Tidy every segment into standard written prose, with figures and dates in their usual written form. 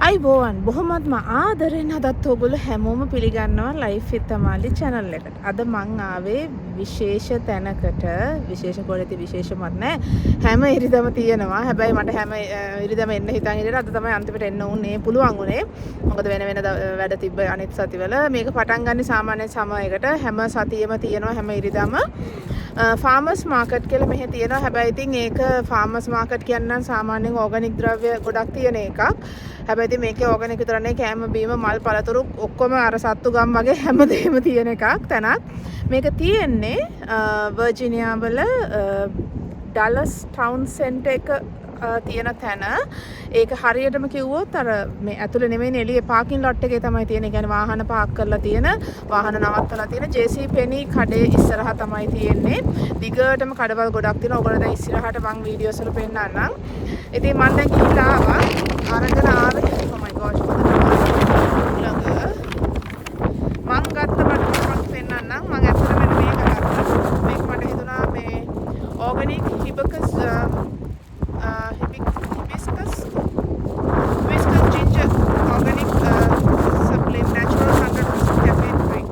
අයිබෝවන් බොහොමත්ම ආදරෙන් අදත් ඔයගොල්ලෝ හැමෝම පිළිගන්නවා ලයිෆ් විත් අමාලි channel එකට. අද මං ආවේ විශේෂ තැනකට. විශේෂ කොහෙද විශේෂමත් නෑ. හැම ඉරිදම තියෙනවා. හැබැයි මට හැම ඉරිදම එන්න හිතන් ඉඳලා අද තමයි අන්තිමට එන්න උනේ පුළුවන් උනේ. මොකද වෙන වැඩ තිබ්බ අනිත් සතිවල මේක පටන් ගන්න සාමාන්‍ය සමයකට හැම සතියෙම තියෙනවා හැම ඉරිදම. ෆාමර්ස් මාකට් කියලා මෙහෙ තියෙනවා. හැබැයි ඉතින් ඒක ෆාමර්ස් මාකට් කියනනම් සාමාන්‍යයෙන් ඕගනික් ද්‍රව්‍ය ගොඩක් තියෙන එකක්. හැබැයි ඉතින් මේකේ ඕගනික් විතර නෙවෙයි කෑම බීම මල් පළතුරු ඔක්කොම අර සත්තු ගම් වගේ හැමදේම තියෙන එකක් තැනක්. මේක තියෙන්නේ වර්ජිනියා වල ඩලස් ටවුන් සෙන්ටර් එක තියෙන තැන. ඒක හරියටම කිව්වොත් අර මේ ඇතුළේ නෙමෙයි එළියේ පාකින් ලොට් එකේ තමයි තියෙන්නේ. ඒ කියන්නේ වාහන පාක් කරලා තියෙන, වාහන නවත්තලා තියෙන JC Penney කඩේ ඉස්සරහා තමයි තියෙන්නේ. දිගටම කඩවල් ගොඩක් තියෙනවා. ඔයගොල්ලෝ දැන් ඉස්සරහට මම වීඩියෝස් වල පෙන්නන්නම්. ඉතින් මම දැන් ගිහිල්ලා ආවා. අරගෙන ආවේ oh my gosh ළඟ මං ගත්ත බඩට පෙන්නන්නම්. මම ඇත්තටම මේක ගත්තා. මේක මට හිතුණා මේ organic හිබිස්කස් ginger organic supplement natural 100% caffeine free.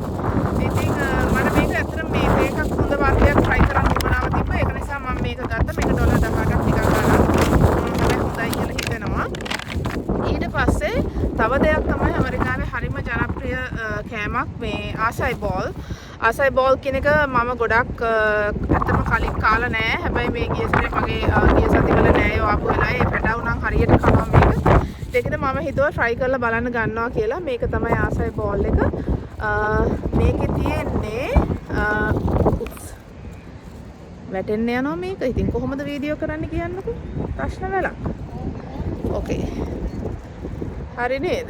ඉතින් මම මේක ඇත්තටම මේක එකක් හොඳ වර්ගයක් try කරන්න උවමනාව තිබ්බා. ඒක නිසා මම මේක ගත්තා. මේක $10ක් ටිකක් ගන්න. හොඳයි කියලා හිතෙනවා. ඊට පස්සේ තව දෙයක් තමයි ඇමරිකාවේ හරිම ජනප්‍රිය කෑමක් මේ ආසයි බෝල්. ආසයි බෝල් කියන එක මම ගොඩක් ඇත්තම කලින් කාලා නෑ. හැබැයි මේ ගිය සතියේ මගේ ගිය සතිවල නෑයෝ ආපු වෙලාවේ ඒ පැටව නම් හරියට කනවා මේක. ඒකද මම හිතුවා try කරලා බලන්න ගන්නවා කියලා. මේක තමයි ආසයි බෝල් එක. මේකේ තියෙන්නේ වැටෙන්න යනවා මේක. ඉතින් කොහොමද වීඩියෝ කරන්න කියන්නකෝ. ප්‍රශ්න වෙලා. ඕකේ. හරි නේද?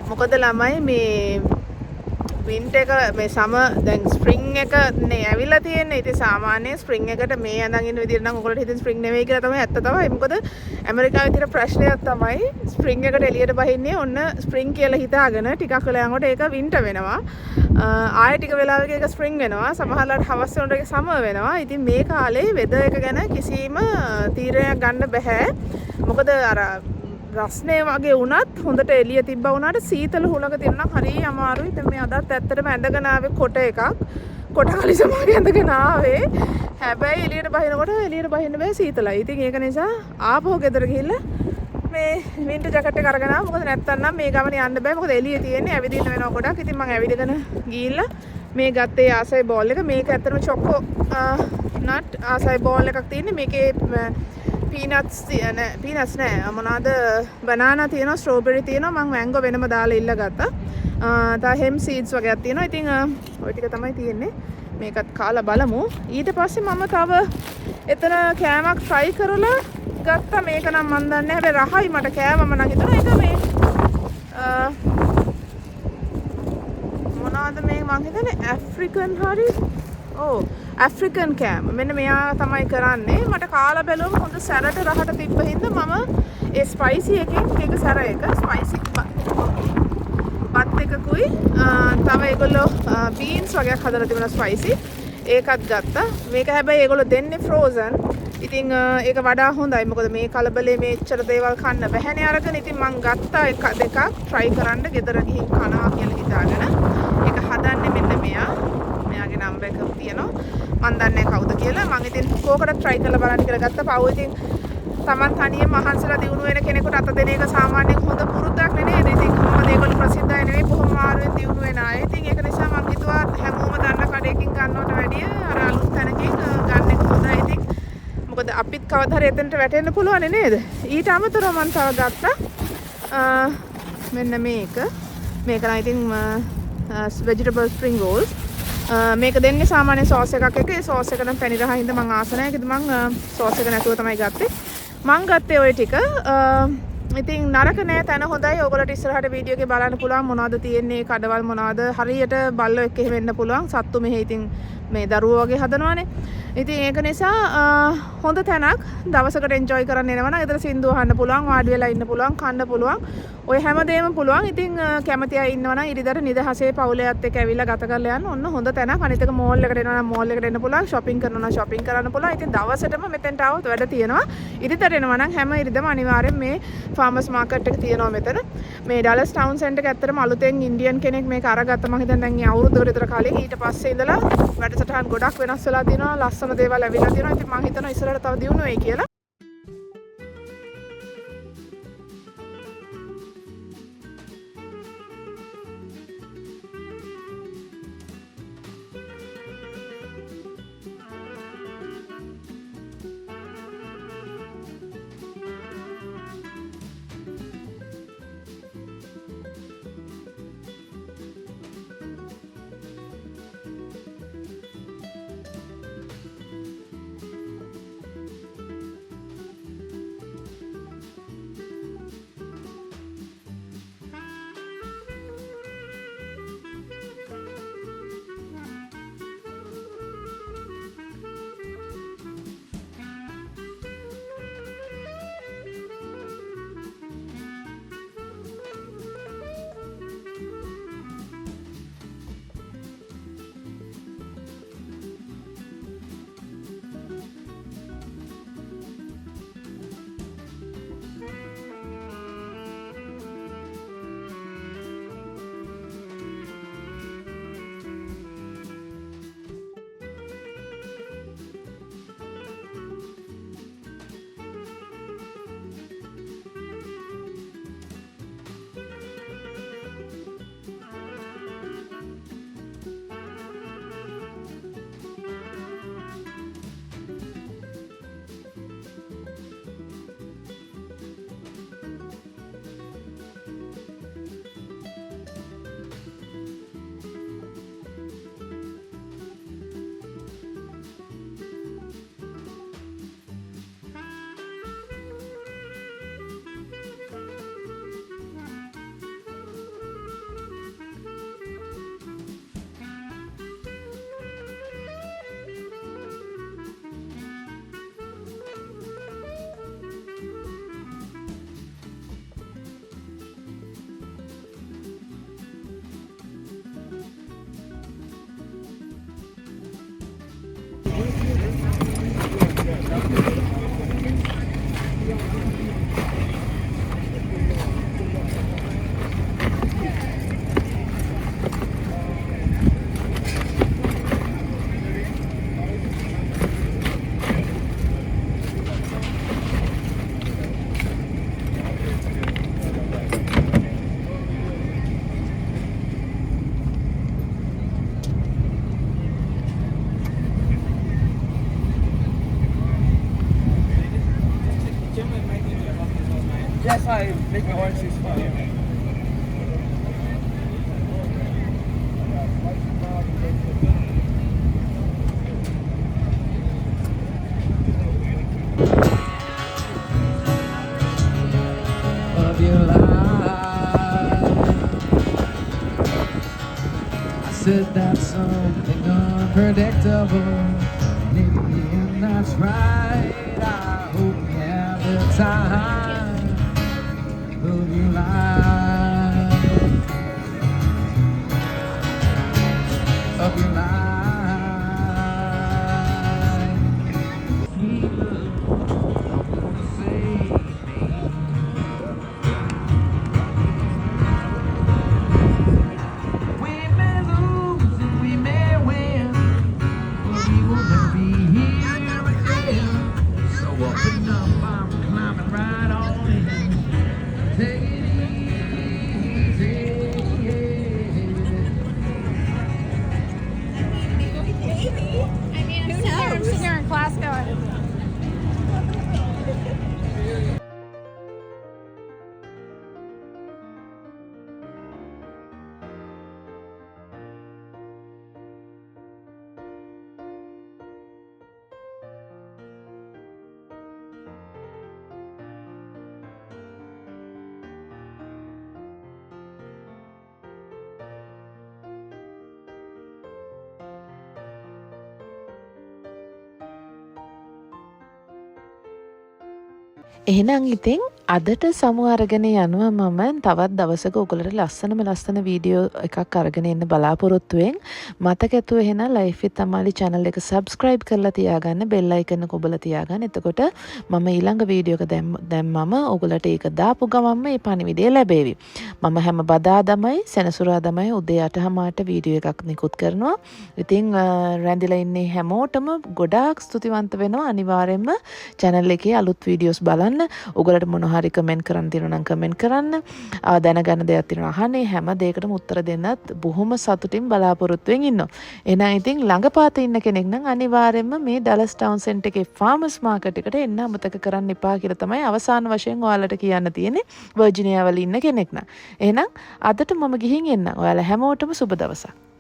මොකද ළමයි මේ වින්ටර් එක මේ සම දැන් ස්ප්‍රින්ග් එක නේ ඇවිල්ලා තියෙන්නේ. ඉතින් සාමාන්‍ය ස්ප්‍රින්ග් එකට මේ ඇඳන් ඉන්න විදිහට නම් ඔයගොල්ලෝ හිතන ස්ප්‍රින්ග් නෙවෙයි කියලා තමයි ඇත්ත තමයි. මොකද ඇමරිකාවේ තියෙන ප්‍රශ්නයක් තමයි ස්ප්‍රින්ග් එකට එළියට බහින්නේ ඔන්න ස්ප්‍රින්ග් කියලා හිතාගෙන ටිකක් වෙලා යනකොට ඒක වින්ටර් වෙනවා. ආයෙ ටික වෙලාවක ඒක ස්ප්‍රින්ග් වෙනවා. සමහරවිට හවස් වෙනකොට ඒක සමර් වෙනවා. ඉතින් මේ කාලේ වෙදර් එක ගැන කිසිම තීරණයක් ගන්න බෑ. මොකද අර රස්නේ වගේ වුණත් හොඳට එළිය තිබ්බා වුණාට සීතල හුලක තියෙනවා හරිය අමාරුයි. දැන් මේ අදත් ඇත්තටම ඇඳගෙන ආවේ කොට එකක්. කොට කලිසමක් ඇඳගෙන ආවේ. හැබැයි එළියට බහින්න බෑ සීතලයි. ඉතින් ඒක නිසා ආපහු ගෙදර ගිහිල්ලා මේ වින්ටර් ජැකට් එක අරගෙන ආවා. මොකද නැත්තම් නම් මේ ගමන යන්න බෑ. මොකද එළිය තියෙන්නේ ඇවිදින්න වෙනවා ගොඩක්. ඉතින් මම ඇවිදගෙන ගිහිල්ලා මේ ගත්තේ ආසයි බෝල් එක. මේක ඇත්තටම චොකෝ නට් ආසයි බෝල් එකක් තියෙන්නේ. මේකේ පීනට්ස් නෑ මොනවාද බනානා තියෙනවා ස්ට්‍රෝබෙරි තියෙනවා. මම මැංගෝ වෙනම දාලා ඉල්ල ගත්තා. තා හෙම් සීඩ්ස් වගේක් තියෙනවා. ඉතින් ওই ටික තමයි තියෙන්නේ. මේකත් කාලා බලමු. ඊට පස්සේ මම තව එතන කෑමක් try කරලා ගත්තා. මේක නම් මන් දන්නේ නැහැ. හැබැයි රහයි මට කෑමම නම් හිතුණා ඒක මේ මොනවාද මේ මං හිතන්නේ ඇෆ්‍රිකන් හරි ඇෆ්‍රිකන් කෑම. මෙන්න මෙයා තමයි කරන්නේ. මට කාලා බැලුවම හොඳ සැරට රහට තිබ්බ හින්දා මම ඒ ස්පයිසි එකෙන් එක සැර එක ස්පයිසි බත් එකකුයි තව ඒගොල්ලෝ බීන්ස් වගේක් හදලා තිබුණා ස්පයිසි. ඒකත් ගත්තා. මේක හැබැයි ඒගොල්ලෝ දෙන්නේ ෆ්‍රෝසන්. ඉතින් ඒක වඩා හොඳයි. මොකද මේ කලබලේ මේච්චර දේවල් කන්න බැහැනේ අරගෙන. ඉතින් මං ගත්තා එක දෙකක් try කරන්න ගෙදර ගිහින් කනවා කියලා හිතාගෙන. ඒක හදන්නේ මෙන්න මෙයා. මෙයාගේ නම්බර් එකක් තියෙනවා. මන් දන්නේ කවුද කියලා. මං ඉතින් කෝකට try කරලා බලන්න කියලා ගත්තා. පව් ඉතින් Taman තනියම මහන්සිලා දිනු වෙන කෙනෙකුට අත දෙන එක සාමාන්‍යයෙන් හොඳ පුරුද්දක් නේද? ඉතින් කොහොමද ඒගොල්ලෝ ප්‍රසිද්ධයි නෙවෙයි බොහොම මාරුවෙන් දිනු වෙන අය. ඉතින් ඒක නිසා මං හිතුවා හැමෝම දන්න කඩේකින් ගන්නවට වැඩිය අර අලුත් තැනකින් ගන්න එක හොඳයි. ඉතින් මොකද අපිත් කවදා හරි එතනට වැටෙන්න පුළුවන් නේද? ඊට අමතරව මං තව ගත්තා මෙන්න මේක. මේක නම් ඉතින් vegetable spring rolls. මේක දෙන්නේ සාමාන්‍ය සෝස් එකක් එක. ඒ සෝස් එක නම් පැණි රහින්ද මං ආස නැහැ. ඒකද මං සෝස් එක නැතුව තමයි ගත්තේ. මං ගත්තේ ওই ටික. ඉතින් නරක නෑ තැන හොඳයි. ඔයගොල්ලන්ට ඉස්සරහට වීඩියෝ එකේ බලන්න පුළුවන් මොනවද තියෙන්නේ කඩවල් මොනවද. හරියට බල්ලෝ එක්ක එහෙම වෙන්න පුළුවන්. සත්තු මෙහෙ ඉතින් මේ දරුවෝ වගේ හදනවානේ. ඉතින් ඒක නිසා හොඳ තැනක් දවසකට එන්ජොයි කරන්න එනවා නම් එතන සින්දු අහන්න පුළුවන්, වාඩි වෙලා ඉන්න පුළුවන්, කන්න පුළුවන්. ඔය හැමදේම පුළුවන්. ඉතින් කැමති අය ඉන්නවා නම් ඉරිදර නිදහසේ පවුලයත් එක්ක ඇවිල්ලා ගත කරලා යන්න ඔන්න හොඳ තැනක්. අනිත් එක මෝල් එකට එනවා නම් මෝල් එකට එන්න පුළුවන්, shopping කරනවා නම් shopping කරන්න පුළුවන්. ඉතින් දවසටම මෙතෙන්ට આવොත් වැඩ තියෙනවා. ඉරිදර එනවා නම් හැම ඉරිදම අනිවාර්යෙන් මේ farmers market එක තියෙනවා මෙතන. මේ ඩලස් ටවුන් සෙන්ටර් එක ඇත්තටම අලුතෙන් ඉන්දියන් කෙනෙක් මේක අරගත්තා. මම හිතන්නේ දැන් අවුරුද්දකට විතර කලින්. ඊට පස්සේ ඉඳලා වැඩසටහන් ගොඩක් වෙනස් වෙලා තියෙනවා. ලස්සන දේවල් ඇවිල්ලා තියෙනවා. ඉතින් මම හිතනවා ඉස්සරහට තව දියුණු වෙයි කියලා. Yes, I make my orange juice fun. Of your life, I said that's something unpredictable. Maybe and that's right. I hope you have the time of your life, of your life. We may lose and we may win, but we will never be here again. So open up, I'm climbing right එහෙනම් ඉතින් අදට සමු අරගෙන යනවා මම තවත් දවසක ඔයගොල්ලන්ට ලස්සන වීඩියෝ එකක් අරගෙන එන්න බලාපොරොත්තු වෙන්. මතක ඇතුව එහෙනම් ලයිෆ් විත් අමාලි channel එක subscribe කරලා තියාගන්න, bell icon එක ඔබලා තියාගන්න. එතකොට මම ඊළඟ වීඩියෝ එක දැම්මම ඔයගොල්ලන්ට ඒක දාපු ගමන්ම මේ පණිවිඩය ලැබෙවි. මම හැම බදාදමයි සෙනසුරාදමයි උදේ 8:00ට වීඩියෝ එකක් නිකුත් කරනවා. ඉතින් රැඳිලා ඉන්නේ හැමෝටම ගොඩාක් ස්තුතිවන්ත වෙනවා. අනිවාර්යයෙන්ම channel එකේ අලුත් වීඩියෝස් බලන්න. ඔයගොල්ලන්ට මොන හරි කමෙන්ට් කරන්න තියෙනවා නම් කමෙන්ට් කරන්න. දැනගන්න දෙයක් තියෙනවා අහන්නේ, හැම දෙයකටම උත්තර දෙන්නත් බොහොම සතුටින් බලාපොරොත්තු වෙමින් ඉන්නවා. එහෙනම් ඉතින් ළඟපාත ඉන්න කෙනෙක් නම් අනිවාර්යයෙන්ම මේ ඩලස් ටවුන් සෙන්ටර් එකේ ෆාමර්ස් මාකට් එකට එන්න අමතක කරන්න එපා කියලා තමයි අවසාන වශයෙන් ඔයාලට කියන්න තියෙන්නේ. වර්ජිනියා වල ඉන්න කෙනෙක් නම්. එහෙනම් අදට මම ගිහින් එන්නම්. ඔයාලා හැමෝටම සුබ දවසක්.